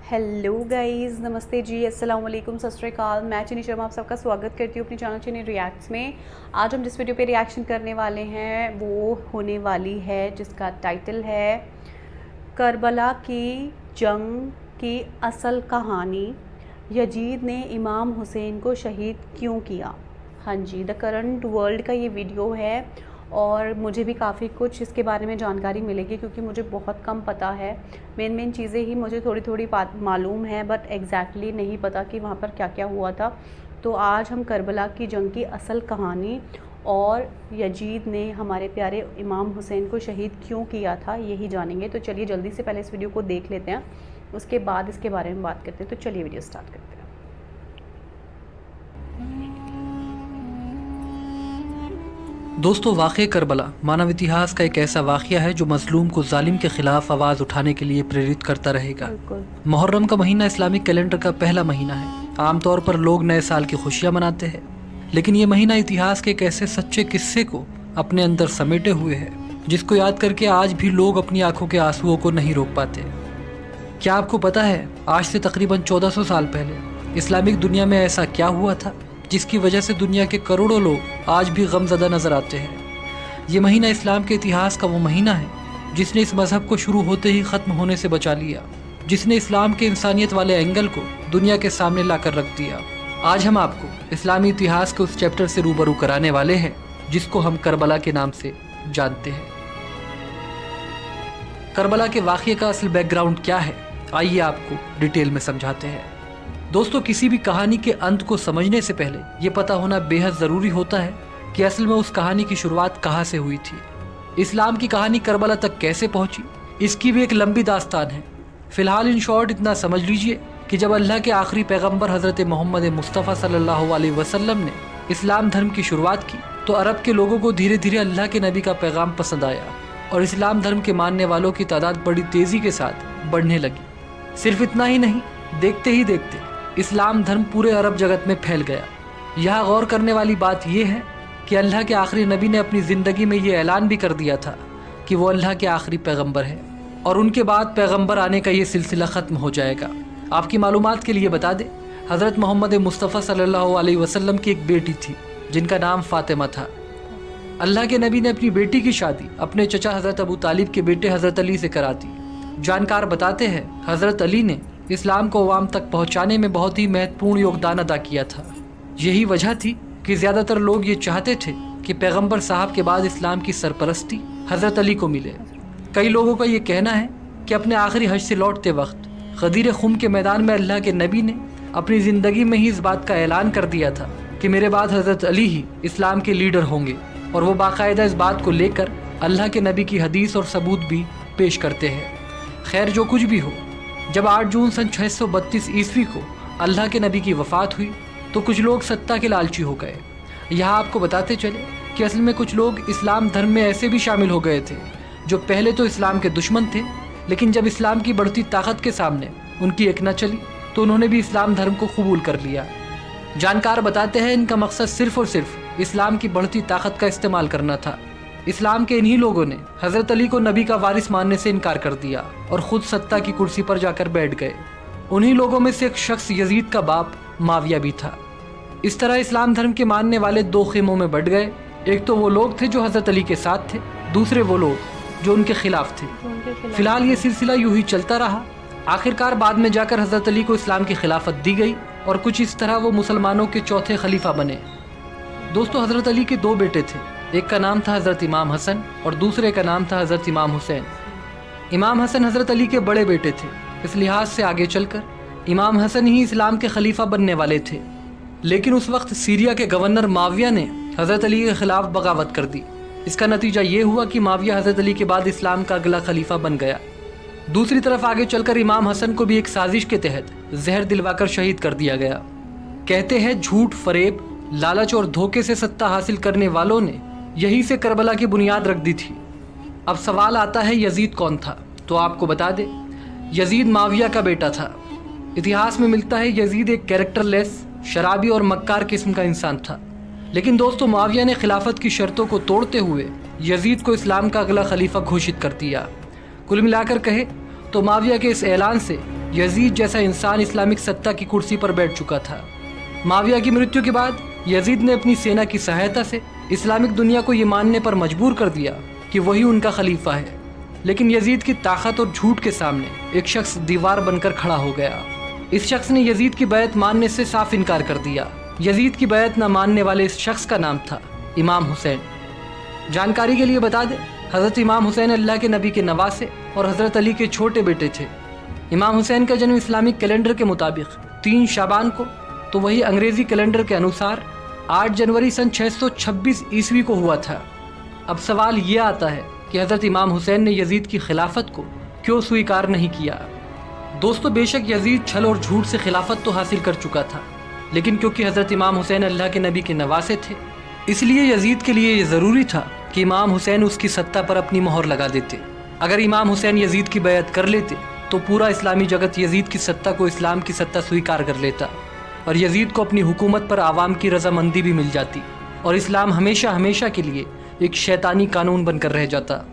Hello guys, नमस्ते जी, अस्सलाम वालेकुम, सत श्री अकाल। मैं चनी शर्मा आप सबका स्वागत करती हूँ अपनी चैनल चनी रिएक्ट्स में। आज हम जिस वीडियो पे रिएक्शन करने वाले हैं वो होने वाली है जिसका टाइटल है करबला की जंग की असल कहानी, यजीद ने इमाम हुसैन को शहीद क्यों किया। हाँ जी, द करंट वर्ल्ड का ये वीडियो है और मुझे भी काफ़ी कुछ इसके बारे में जानकारी मिलेगी क्योंकि मुझे बहुत कम पता है। मेन चीज़ें ही मुझे थोड़ी थोड़ी बात मालूम है, बट एग्जैक्टली नहीं पता कि वहाँ पर क्या क्या हुआ था। तो आज हम करबला की जंग की असल कहानी और यजीद ने हमारे प्यारे इमाम हुसैन को शहीद क्यों किया था यही जानेंगे। तो चलिए जल्दी से पहले इस वीडियो को देख लेते हैं, उसके बाद इसके बारे में बात करते हैं। तो चलिए वीडियो स्टार्ट करते हैं। दोस्तों, वाक़या करबला मानव इतिहास का एक ऐसा वाक़या है जो मजलूम को जालिम के ख़िलाफ़ आवाज़ उठाने के लिए प्रेरित करता रहेगा। मुहर्रम का महीना इस्लामिक कैलेंडर का पहला महीना है। आमतौर पर लोग नए साल की खुशियाँ मनाते हैं, लेकिन ये महीना इतिहास के एक ऐसे सच्चे किस्से को अपने अंदर समेटे हुए है जिसको याद करके आज भी लोग अपनी आंखों के आंसुओं को नहीं रोक पाते। क्या आपको पता है आज से तकरीबन 1400 साल पहले इस्लामिक दुनिया में ऐसा क्या हुआ था जिसकी वजह से दुनिया के करोड़ों लोग आज भी गमज़दा नज़र आते हैं। ये महीना इस्लाम के इतिहास का वो महीना है जिसने इस मज़हब को शुरू होते ही ख़त्म होने से बचा लिया, जिसने इस्लाम के इंसानियत वाले एंगल को दुनिया के सामने लाकर रख दिया। आज हम आपको इस्लामी इतिहास के उस चैप्टर से रूबरू कराने वाले हैं जिसको हम करबला के नाम से जानते हैं। करबला के वाक़ये का असल बैकग्राउंड क्या है, आइए आपको डिटेल में समझाते हैं। दोस्तों, किसी भी कहानी के अंत को समझने से पहले ये पता होना बेहद ज़रूरी होता है कि असल में उस कहानी की शुरुआत कहाँ से हुई थी। इस्लाम की कहानी करबला तक कैसे पहुँची, इसकी भी एक लंबी दास्तान है। फ़िलहाल इन शॉर्ट इतना समझ लीजिए कि जब अल्लाह के आखिरी पैगम्बर हज़रत मोहम्मद मुस्तफ़ा सल्लल्लाहु अलैहि वसल्लम ने इस्लाम धर्म की शुरुआत की तो अरब के लोगों को धीरे धीरे अल्लाह के नबी का पैगाम पसंद आया और इस्लाम धर्म के मानने वालों की तादाद बड़ी तेज़ी के साथ बढ़ने लगी। सिर्फ इतना ही नहीं, देखते ही देखते इस्लाम धर्म पूरे अरब जगत में फैल गया। यहाँ गौर करने वाली बात यह है कि अल्लाह के आखिरी नबी ने अपनी ज़िंदगी में ये ऐलान भी कर दिया था कि वो अल्लाह के आखिरी पैगंबर है और उनके बाद पैगंबर आने का ये सिलसिला ख़त्म हो जाएगा। आपकी मालूमात के लिए बता दें, हज़रत मोहम्मद मुस्तफ़ा सल्लल्लाहु अलैहि वसल्लम की एक बेटी थी जिनका नाम फ़ातिमा था। अल्लाह के नबी ने अपनी बेटी की शादी अपने चचा हज़रत अबू तालिब के बेटे हज़रत अली से करा दी। जानकार बताते हैं हज़रत अली ने इस्लाम को अवाम तक पहुँचाने में बहुत ही महत्वपूर्ण योगदान अदा किया था। यही वजह थी कि ज़्यादातर लोग ये चाहते थे कि पैगंबर साहब के बाद इस्लाम की सरपरस्ती हज़रत अली को मिले। कई लोगों का ये कहना है कि अपने आखिरी हज से लौटते वक्त गदीर खुम के मैदान में अल्लाह के नबी ने अपनी ज़िंदगी में ही इस बात का ऐलान कर दिया था कि मेरे बाद हज़रत अली ही इस्लाम के लीडर होंगे, और वो बाकायदा इस बात को लेकर अल्लाह के नबी की हदीस और सबूत भी पेश करते हैं। खैर, जो कुछ भी हो, जब 8 जून सन 632 ईस्वी को अल्लाह के नबी की वफ़ात हुई तो कुछ लोग सत्ता के लालची हो गए। यहाँ आपको बताते चले कि असल में कुछ लोग इस्लाम धर्म में ऐसे भी शामिल हो गए थे जो पहले तो इस्लाम के दुश्मन थे, लेकिन जब इस्लाम की बढ़ती ताकत के सामने उनकी एक न चली तो उन्होंने भी इस्लाम धर्म को कबूल कर लिया। जानकार बताते हैं इनका मकसद सिर्फ़ और सिर्फ इस्लाम की बढ़ती ताकत का इस्तेमाल करना था। इस्लाम के इन्हीं लोगों ने हज़रत अली को नबी का वारिस मानने से इनकार कर दिया और ख़ुद सत्ता की कुर्सी पर जाकर बैठ गए। उन्हीं लोगों में से एक शख्स यजीद का बाप माविया भी था। इस तरह इस्लाम धर्म के मानने वाले 2 खेमों में बढ़ गए। एक तो वो लोग थे जो हज़रत अली के साथ थे, दूसरे वो लोग जो उनके खिलाफ थे। फिलहाल ये सिलसिला यूँ ही चलता रहा। आखिरकार बाद में जाकर हज़रत अली को इस्लाम की खिलाफत दी गई और कुछ इस तरह वो मुसलमानों के चौथे खलीफा बने। दोस्तों, हज़रत अली के 2 बेटे थे। एक का नाम था हज़रत इमाम हसन और दूसरे का नाम था हज़रत इमाम हुसैन। इमाम हसन हज़रत अली के बड़े बेटे थे, इस लिहाज से आगे चलकर इमाम हसन ही इस्लाम के खलीफा बनने वाले थे। लेकिन उस वक्त सीरिया के गवर्नर माविया ने हज़रत अली के ख़िलाफ़ बगावत कर दी। इसका नतीजा ये हुआ कि माविया हज़रत अली के बाद इस्लाम का अगला खलीफा बन गया। दूसरी तरफ आगे चलकर इमाम हसन को भी एक साजिश के तहत जहर दिलवाकर शहीद कर दिया गया। कहते हैं झूठ, फरेब, लालच और धोखे से सत्ता हासिल करने वालों ने यहीं से करबला की बुनियाद रख दी थी। अब सवाल आता है, यजीद कौन था? तो आपको बता दें, यजीद माविया का बेटा था। इतिहास में मिलता है यजीद एक कैरेक्टरलेस, शराबी और मक्कार किस्म का इंसान था। लेकिन दोस्तों, माविया ने खिलाफत की शर्तों को तोड़ते हुए यजीद को इस्लाम का अगला खलीफा घोषित कर दिया। कुल मिलाकर कहे तो माविया के इस ऐलान से यजीद जैसा इंसान इस्लामिक सत्ता की कुर्सी पर बैठ चुका था। माविया की मृत्यु के बाद यजीद ने अपनी सेना की सहायता से इस्लामिक दुनिया को ये मानने पर मजबूर कर दिया कि वही उनका खलीफा है। लेकिन यजीद की ताकत और झूठ के सामने एक शख्स दीवार बनकर खड़ा हो गया। इस शख्स ने यजीद की बैत मानने से साफ इनकार कर दिया। यजीद की बैत न मानने वाले इस शख्स का नाम था इमाम हुसैन। जानकारी के लिए बता दें, हज़रत इमाम हुसैन अल्लाह के नबी के नवासे और हज़रत अली के छोटे बेटे थे। इमाम हुसैन का जन्म इस्लामिक कैलेंडर के मुताबिक 3 शाबान को, तो वही अंग्रेज़ी कैलेंडर के अनुसार 8 जनवरी सन 626 ईस्वी को हुआ था। अब सवाल ये आता है कि हज़रत इमाम हुसैन ने यजीद की खिलाफत को क्यों स्वीकार नहीं किया। दोस्तों, बेशक यजीद छल और झूठ से खिलाफत तो हासिल कर चुका था, लेकिन क्योंकि हज़रत इमाम हुसैन अल्लाह के नबी के नवासे थे, इसलिए यजीद के लिए ये ज़रूरी था कि इमाम हुसैन उसकी सत्ता पर अपनी मोहर लगा देते। अगर इमाम हुसैन यजीद की बैत कर लेते तो पूरा इस्लामी जगत यजीद की सत्ता को इस्लाम की सत्ता स्वीकार कर लेता और यजीद को अपनी हुकूमत पर आवाम की रजामंदी भी मिल जाती और इस्लाम हमेशा हमेशा के लिए एक शैतानी कानून बनकर रह जाता।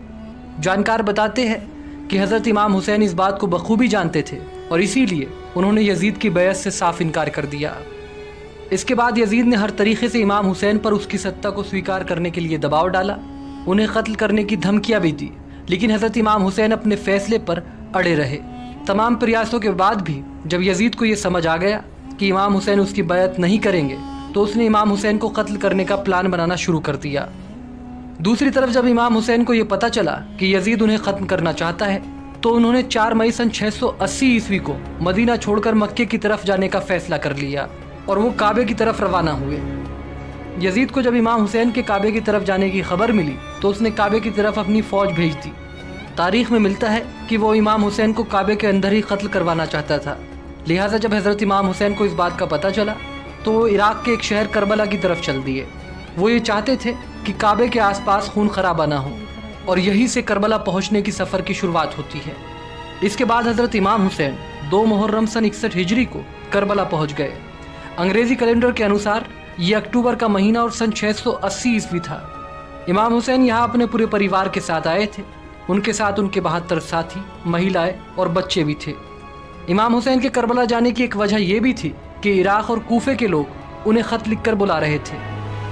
जानकार बताते हैं कि हज़रत इमाम हुसैन इस बात को बखूबी जानते थे और इसीलिए उन्होंने यजीद की बैत से साफ इनकार कर दिया। इसके बाद यजीद ने हर तरीके से इमाम हुसैन पर उसकी सत्ता को स्वीकार करने के लिए दबाव डाला, उन्हें कत्ल करने की धमकियां भी दी, लेकिन हज़रत इमाम हुसैन अपने फैसले पर अड़े रहे। तमाम प्रयासों के बाद भी जब यजीद को ये समझ आ गया कि इमाम हुसैन उसकी बैत नहीं करेंगे, तो उसने इमाम हुसैन को कत्ल करने का प्लान बनाना शुरू कर दिया। दूसरी तरफ जब इमाम हुसैन को ये पता चला कि यजीद उन्हें ख़त्म करना चाहता है, तो उन्होंने 4 मई सन 680 ईस्वी को मदीना छोड़कर मक्के की तरफ जाने का फैसला कर लिया और वो काबे की तरफ रवाना हुए। यजीद को जब इमाम हुसैन के काबे की तरफ जाने की खबर मिली तो उसने काबे की तरफ अपनी फ़ौज भेज दी। तारीख़ में मिलता है कि वो इमाम हुसैन को काबे के अंदर ही कत्ल करवाना चाहता था। लिहाजा जब हज़रत इमाम हुसैन को इस बात का पता चला तो वो इराक़ के एक शहर करबला की तरफ चल दिए। वो ये चाहते थे कि काबे के आसपास खून खराबा ना हो और यहीं से करबला पहुंचने की सफ़र की शुरुआत होती है। इसके बाद हज़रत इमाम हुसैन 2 मुहर्रम सन 61 हिजरी को करबला पहुंच गए। अंग्रेज़ी कैलेंडर के अनुसार ये अक्टूबर का महीना और सन 680 ईस्वी था। इमाम हुसैन यहाँ अपने पूरे परिवार के साथ आए थे। उनके साथ उनके 72 साथी, महिलाएं और बच्चे भी थे। इमाम हुसैन के करबला जाने की एक वजह यह भी थी कि इराक़ और कूफे के लोग उन्हें ख़त लिखकर बुला रहे थे,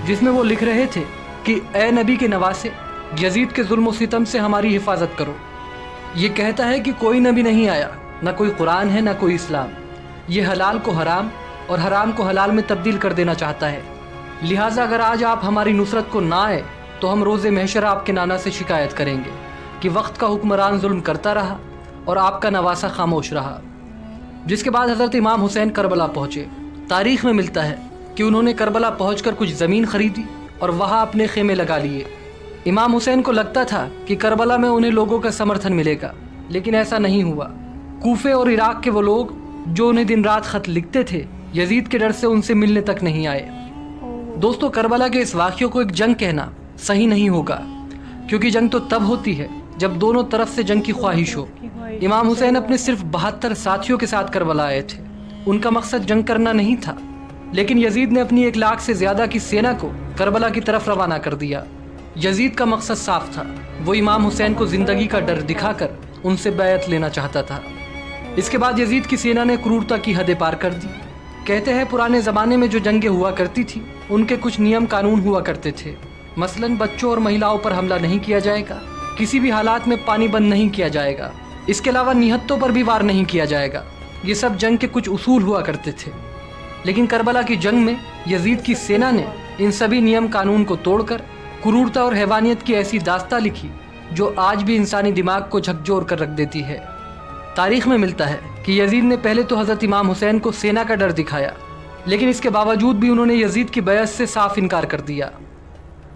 जिसमें वो लिख रहे थे कि ए नबी के नवासे, यजीद के जुल्म सितम से हमारी हिफाजत करो। ये कहता है कि कोई नबी नहीं आया, ना कोई कुरान है, ना कोई इस्लाम। ये हलाल को हराम और हराम को हलाल में तब्दील कर देना चाहता है। लिहाजा अगर आज आप हमारी नुसरत को ना आए तो हम रोज़े महशर आपके नाना से शिकायत करेंगे कि वक्त का हुक्मरान जुल्म करता रहा और आपका नवासा खामोश रहा। जिसके बाद हज़रत इमाम हुसैन करबला पहुँचे। तारीख़ में मिलता है कि उन्होंने करबला पहुँचकर कुछ ज़मीन खरीदी और वहाँ अपने खेमे लगा लिए। इमाम हुसैन को लगता था कि करबला में उन्हें लोगों का समर्थन मिलेगा, लेकिन ऐसा नहीं हुआ। कूफे और इराक़ के वो लोग जो उन्हें दिन रात ख़त लिखते थे, यजीद के डर से उनसे मिलने तक नहीं आए। दोस्तों, करबला के इस वाक़ये को एक जंग कहना सही नहीं होगा, क्योंकि जंग तो तब होती है जब दोनों तरफ से जंग की ख्वाहिश हो। इमाम हुसैन अपने सिर्फ 72 साथियों के साथ करबला आए थे। उनका मकसद जंग करना नहीं था, लेकिन यजीद ने अपनी 1 लाख से ज़्यादा की सेना को करबला की तरफ रवाना कर दिया। यजीद का मकसद साफ था, वो इमाम हुसैन को ज़िंदगी का डर दिखाकर उनसे बैत लेना चाहता था। इसके बाद यजीद की सेना ने क्रूरता की हदें पार कर दी। कहते हैं पुराने ज़माने में जो जंगें हुआ करती थी उनके कुछ नियम कानून हुआ करते थे। मसलन बच्चों और महिलाओं पर हमला नहीं किया जाएगा, किसी भी हालात में पानी बंद नहीं किया जाएगा, इसके अलावा निहत्तों पर भी वार नहीं किया जाएगा। ये सब जंग के कुछ उसूल हुआ करते थे। लेकिन करबला की जंग में यजीद की सेना ने इन सभी नियम कानून को तोड़कर क्रूरता और हैवानियत की ऐसी दास्तां लिखी जो आज भी इंसानी दिमाग को झकझोर कर रख देती है। तारीख़ में मिलता है कि यजीद ने पहले तो हज़रत इमाम हुसैन को सेना का डर दिखाया, लेकिन इसके बावजूद भी उन्होंने यजीद की बैत से साफ इनकार कर दिया।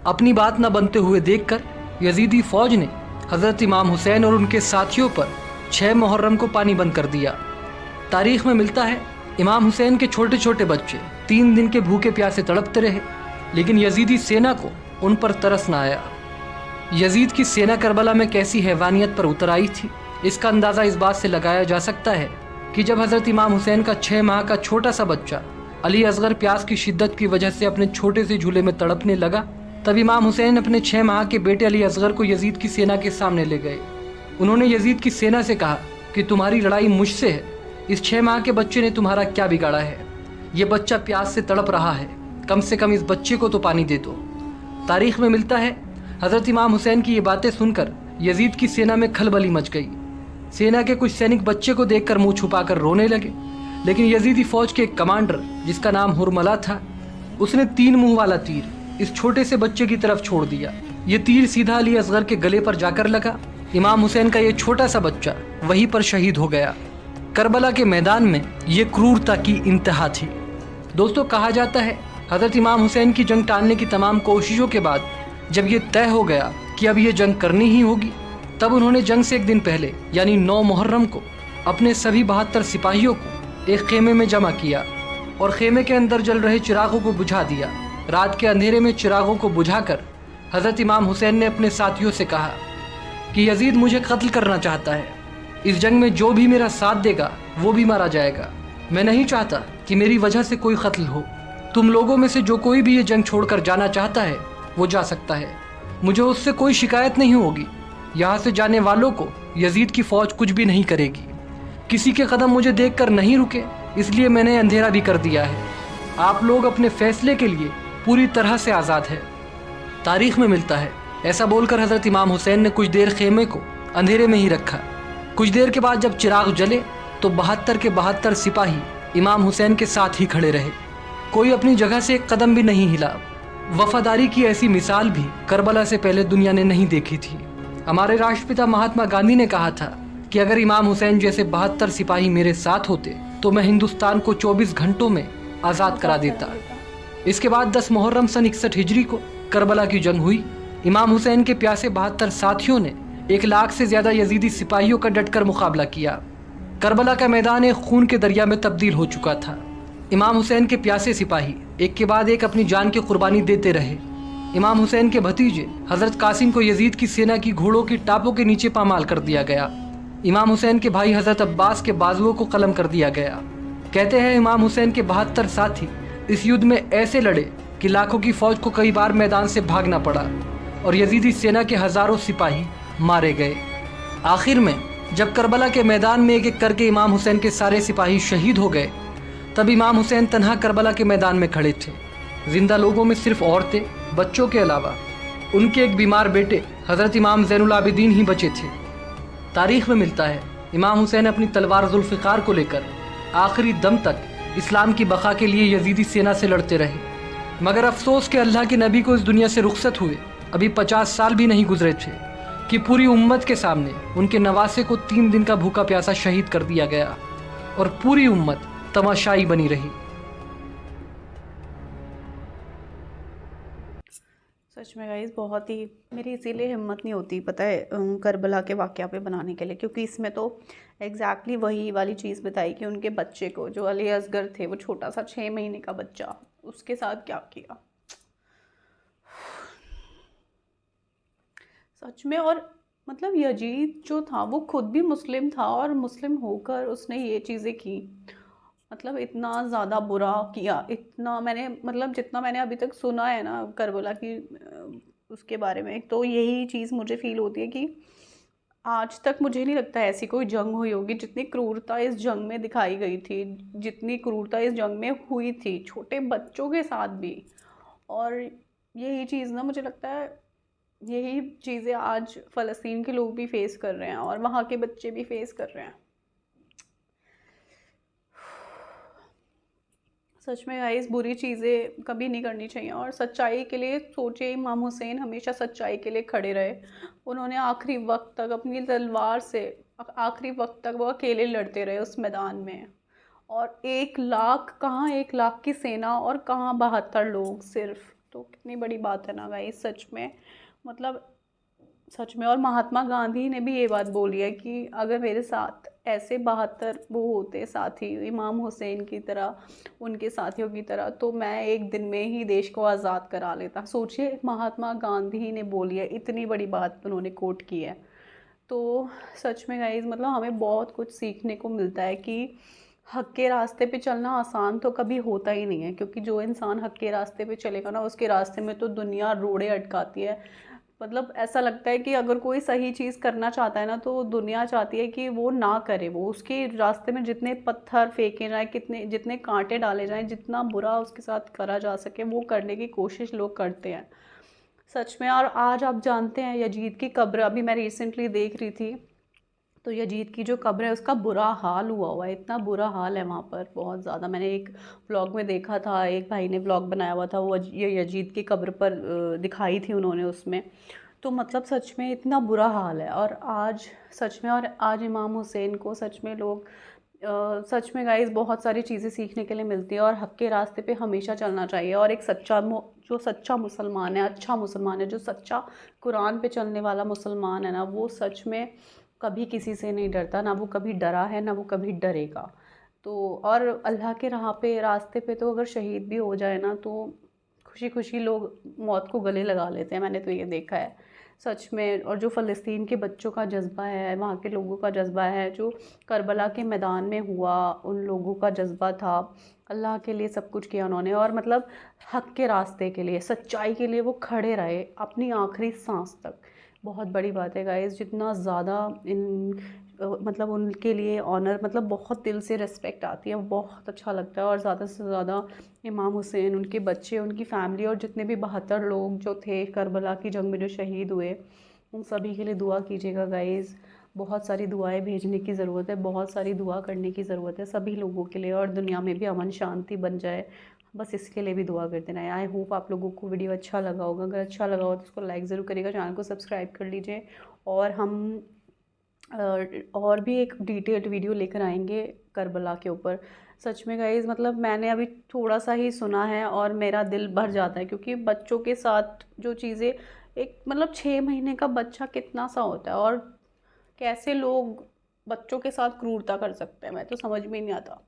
अपनी बात न बनते हुए देखकर यजीदी फ़ौज ने हज़रत इमाम हुसैन और उनके साथियों पर 6 मुहर्रम को पानी बंद कर दिया। तारीख़ में मिलता है इमाम हुसैन के छोटे छोटे बच्चे 3 दिन के भूखे प्यासे तड़पते रहे, लेकिन यजीदी सेना को उन पर तरस न आया। यजीद की सेना करबला में कैसी हैवानियत पर उतर आई थी, इसका अंदाज़ा इस बात से लगाया जा सकता है कि जब हज़रत इमाम हुसैन का 6 माह का छोटा सा बच्चा अली असगर प्यास की शिद्दत की वजह से अपने छोटे से झूले में तड़पने लगा, तब इमाम हुसैन अपने 6 माह के बेटे अली असगर को यजीद की सेना के सामने ले गए। उन्होंने यजीद की सेना से कहा कि तुम्हारी लड़ाई मुझसे है, इस 6 माह के बच्चे ने तुम्हारा क्या बिगाड़ा है? ये बच्चा प्यास से तड़प रहा है, कम से कम इस बच्चे को तो पानी दे दो। तारीख में मिलता है हज़रत इमाम हुसैन की ये बातें सुनकर यजीद की सेना में खलबली मच गई। सेना के कुछ सैनिक बच्चे को देखकर मुंह छुपाकर रोने लगे, लेकिन यजीदी फौज के एक कमांडर जिसका नाम हुरमला था, उसने 3 मुंह वाला तीर इस छोटे से बच्चे की तरफ छोड़ दिया। ये तीर सीधा अली असगर के गले पर जाकर लगा। इमाम हुसैन का ये छोटा सा बच्चा वहीं पर शहीद हो गया। करबला के मैदान में ये क्रूरता की इंतहा थी। दोस्तों, कहा जाता है हज़रत इमाम हुसैन की जंग टालने की तमाम कोशिशों के बाद जब ये तय हो गया कि अब ये जंग करनी ही होगी, तब उन्होंने जंग से एक दिन पहले यानी 9 मुहर्रम को अपने सभी 72 सिपाहियों को एक खेमे में जमा किया और खेमे के अंदर जल रहे चिरागों को बुझा दिया। रात के अंधेरे में चिरागों को बुझाकर हज़रत इमाम हुसैन ने अपने साथियों से कहा कि यजीद मुझे कत्ल करना चाहता है। इस जंग में जो भी मेरा साथ देगा वो भी मारा जाएगा। मैं नहीं चाहता कि मेरी वजह से कोई कत्ल हो। तुम लोगों में से जो कोई भी ये जंग छोड़कर जाना चाहता है वो जा सकता है। मुझे उससे कोई शिकायत नहीं होगी। यहाँ से जाने वालों को यजीद की फ़ौज कुछ भी नहीं करेगी। किसी के कदम मुझे देखकर नहीं रुके, इसलिए मैंने अंधेरा भी कर दिया है। आप लोग अपने फैसले के लिए पूरी तरह से आज़ाद है। तारीख में मिलता है ऐसा बोलकर हज़रत इमाम हुसैन ने कुछ देर खेमे को अंधेरे में ही रखा। कुछ देर के बाद जब चिराग जले तो 72 के 72 सिपाही इमाम हुसैन के साथ ही खड़े रहे। कोई अपनी जगह से एक कदम भी नहीं हिला। वफादारी की ऐसी मिसाल भी करबला से पहले दुनिया ने नहीं देखी थी। हमारे राष्ट्रपिता महात्मा गांधी ने कहा था कि अगर इमाम हुसैन जैसे 72 सिपाही मेरे साथ होते तो मैं हिंदुस्तान को 24 घंटों में आज़ाद करा देता। इसके बाद 10 मुहर्रम सन 61 हिजरी को करबला की जंग हुई। इमाम हुसैन के प्यासे 72 साथियों ने 1 लाख से ज़्यादा यजीदी सिपाहियों का डटकर मुकाबला किया। करबला का मैदान एक खून के दरिया में तब्दील हो चुका था। इमाम हुसैन के प्यासे सिपाही एक के बाद एक अपनी जान की कुर्बानी देते रहे। इमाम हुसैन के भतीजे हज़रत कासिम को यजीद की सेना की घोड़ों की टापों के नीचे पामाल कर दिया गया। इमाम हुसैन के भाई हज़रत अब्बास के बाजुओं को कलम कर दिया गया। कहते हैं इमाम हुसैन के 72 साथी इस युद्ध में ऐसे लड़े कि लाखों की फौज को कई बार मैदान से भागना पड़ा और यजीदी सेना के हज़ारों सिपाही मारे गए। आखिर में जब करबला के मैदान में एक एक करके इमाम हुसैन के सारे सिपाही शहीद हो गए, तब इमाम हुसैन तन्हा करबला के मैदान में खड़े थे। जिंदा लोगों में सिर्फ औरतें, बच्चों के अलावा उनके एक बीमार बेटे हज़रत इमाम ज़ैनुल आबिदीन ही बचे थे। तारीख में मिलता है इमाम हुसैन अपनी तलवार जुल्फ़िकार को लेकर आखिरी दम तक इस्लाम की बका के लिए यजीदी सेना से लड़ते रहे। मगर अफसोस कि अल्लाह के नबी को इस दुनिया से रुखसत हुए अभी 50 साल भी नहीं गुजरे थे कि पूरी उम्मत के सामने उनके नवासे को 3 दिन का भूखा प्यासा शहीद कर दिया गया और पूरी उम्मत तमाशाई बनी रही। सच में गाइस, बहुत ही मेरी इसीलिए हिम्मत नहीं होती पता है करबला के वाक़या पे बनाने के लिए, क्योंकि इसमें तो एग्जैक्टली वही वाली चीज़ बताई कि उनके बच्चे को, जो अली असगर थे, वो छोटा सा 6 महीने का बच्चा, उसके साथ क्या किया सच में। और मतलब यजीद जो था वो खुद भी मुस्लिम था और मुस्लिम होकर उसने ये चीज़ें की। मतलब इतना ज़्यादा बुरा किया, इतना मैंने मतलब जितना मैंने अभी तक सुना है ना करबला की उसके बारे में, तो यही चीज़ मुझे फ़ील होती है कि आज तक मुझे नहीं लगता ऐसी कोई जंग हुई होगी जितनी क्रूरता इस जंग में दिखाई गई थी, जितनी क्रूरता इस जंग में हुई थी छोटे बच्चों के साथ भी। और यही चीज़ ना मुझे लगता है यही चीज़ें आज फ़लस्तीन के लोग भी फेस कर रहे हैं और वहाँ के बच्चे भी फेस कर रहे हैं। सच में गाइस, बुरी चीज़ें कभी नहीं करनी चाहिए और सच्चाई के लिए सोचिए, इमाम हुसैन हमेशा सच्चाई के लिए खड़े रहे। उन्होंने आखिरी वक्त तक अपनी तलवार से आखिरी वक्त तक वो अकेले लड़ते रहे उस मैदान में। और 1 लाख कहाँ, 1 लाख की सेना और कहाँ 72 लोग सिर्फ, तो कितनी बड़ी बात है ना गाइस सच में। मतलब सच में। और महात्मा गांधी ने भी ये बात बोली है कि अगर मेरे साथ ऐसे 72 वो होते साथी इमाम हुसैन की तरह, उनके साथियों की तरह, तो मैं एक दिन में ही देश को आज़ाद करा लेता। सोचिए, महात्मा गांधी ने बोली है, इतनी बड़ी बात उन्होंने कोट की है। तो सच में गाइस, मतलब हमें बहुत कुछ सीखने को मिलता है कि हक़ के रास्ते पे चलना आसान तो कभी होता ही नहीं है, क्योंकि जो इंसान हक़ के रास्ते पे चलेगा ना, उसके रास्ते में तो दुनिया रोड़े अटकाती है। मतलब ऐसा लगता है कि अगर कोई सही चीज़ करना चाहता है ना, तो दुनिया चाहती है कि वो ना करे, वो उसके रास्ते में जितने पत्थर फेंके जाएं, कितने जितने कांटे डाले जाएं, जितना बुरा उसके साथ करा जा सके वो करने की कोशिश लोग करते हैं सच में। और आज आप जानते हैं यजीद की कब्र अभी मैं रिसेंटली देख रही थी, तो यजीद की जो कब्र है उसका बुरा हाल हुआ है, इतना बुरा हाल है वहाँ पर बहुत ज़्यादा। मैंने एक व्लॉग में देखा था, एक भाई ने व्लॉग बनाया हुआ था, वो ये यजीद की कब्र पर दिखाई थी उन्होंने उसमें। तो मतलब सच में इतना बुरा हाल है। और आज सच में, और आज इमाम हुसैन को सच में लोग सच में गाइस बहुत सारी चीज़ें सीखने के लिए मिलती है, और हक़ के रास्ते पे हमेशा चलना चाहिए। और एक जो सच्चा मुसलमान है, अच्छा मुसलमान है, जो सच्चा कुरान पे चलने वाला मुसलमान है ना, वो सच में कभी किसी से नहीं डरता, ना वो कभी डरा है, ना वो कभी डरेगा। तो और अल्लाह के रास्ते पे तो अगर शहीद भी हो जाए ना, तो खुशी खुशी लोग मौत को गले लगा लेते हैं, मैंने तो ये देखा है सच में। और जो फ़लस्तीन के बच्चों का जज्बा है, वहाँ के लोगों का जज्बा है, जो करबला के मैदान में हुआ, उन लोगों का जज्बा था, अल्लाह के लिए सब कुछ किया उन्होंने। और मतलब हक़ के रास्ते के लिए, सच्चाई के लिए वो खड़े रहे अपनी आखिरी सांस तक। बहुत बड़ी बात है गाइस, जितना ज़्यादा मतलब उनके लिए ऑनर, मतलब बहुत दिल से रिस्पेक्ट आती है, बहुत अच्छा लगता है। और ज़्यादा से ज़्यादा इमाम हुसैन, उनके बच्चे, उनकी फ़ैमिली और जितने भी 72 लोग जो थे करबला की जंग में जो शहीद हुए, उन सभी के लिए दुआ कीजिएगा गाइस। बहुत सारी दुआएं भेजने की ज़रूरत है, बहुत सारी दुआ करने की ज़रूरत है सभी लोगों के लिए, और दुनिया में भी अमन शांति बन जाए, बस इसके लिए भी दुआ करते रहें। आई होप आप लोगों को वीडियो अच्छा लगा होगा, अगर अच्छा लगा हो तो उसको लाइक ज़रूर करिएगा, चैनल को सब्सक्राइब कर लीजिए। और हम और भी एक डिटेल्ड वीडियो लेकर आएंगे करबला के ऊपर। सच में गाइज़ मतलब मैंने अभी थोड़ा सा ही सुना है और मेरा दिल भर जाता है, क्योंकि बच्चों के साथ जो चीज़ें, एक मतलब 6 महीने का बच्चा कितना सा होता है, और कैसे लोग बच्चों के साथ क्रूरता कर सकते हैं, मैं तो समझ में नहीं आता।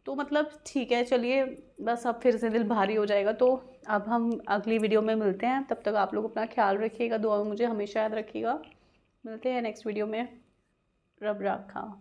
तो मतलब ठीक है, चलिए बस अब फिर से दिल भारी हो जाएगा। तो अब हम अगली वीडियो में मिलते हैं, तब तक आप लोग अपना ख्याल रखिएगा, दुआ में मुझे हमेशा याद रखिएगा। मिलते हैं नेक्स्ट वीडियो में। रब राखा।